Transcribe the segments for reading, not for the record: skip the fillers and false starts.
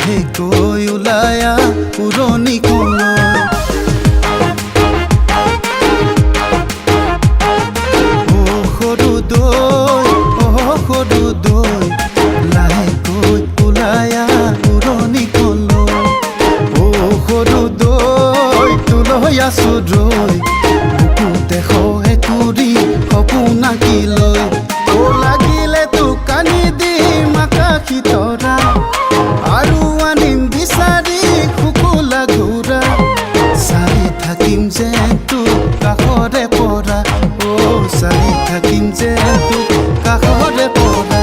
লাহেকৈ ওলায়া পুৰণি কলৈ সৰু দৈ লাহেকৈ ওলায়া পুৰণি কলৈ সৰু দৈ তোলৈ আছো ৰৈ বুকুতে হেকুৰি সপোন আঁকি লৈ লাগিলে তোক কানি দিম আকাশী তৰা আৰু আনিম বিচাৰি শুকুলা ঘোঁৰা চাই থাকিম যে তোক কাষৰে পৰা চাই থাকিম যে তোক কাষৰে পৰা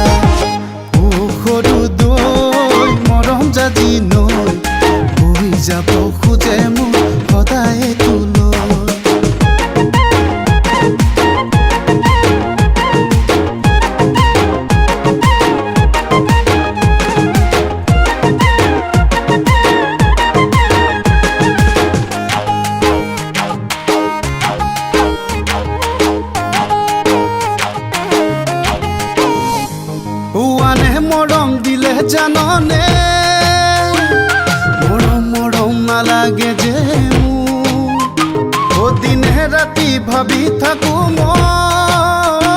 সৰু দৈ মৰম জাজি নৈ বৈ যাব খোজে মোক সদায় তোলৈ মৰম দিলে জাননে মৰম নালাগে যে মোৰ দিনে ৰাতি ভাবি থাকো মই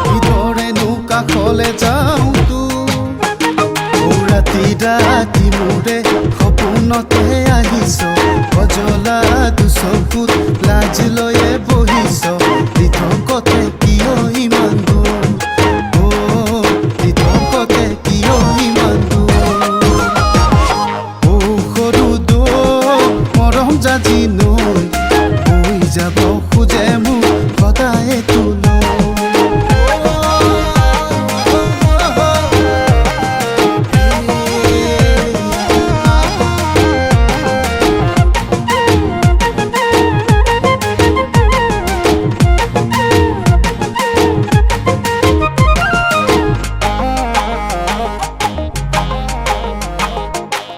ভিতৰেনো কাষলে যাওঁ তোৰ ৰাতি মোৰে সপোনতে আহিছ অজলা দুচকুত লাজ লৈয়ে বহিছ পৃথকতে কিয় ইমান দূৰ জাজি নৈ বৈ যাব খোজে মোক সদায় তোলৈ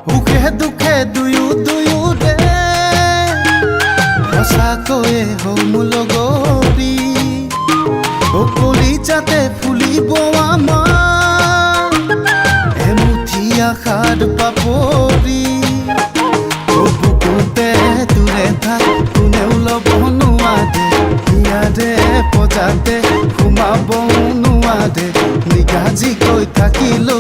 সুখে দুখে দুয়োৰে সঁচাকৈয়ে হম লগৰী কলিজাতে ফুলিব আমাৰ এমুঠি আশাৰ পাপৰি বুকুতে দূৰে থাক কোনেও ল'ব নোৱাৰে হিয়াৰে পজাতে সোমাব নোৱাৰে নিগাজিকৈ থাকিলো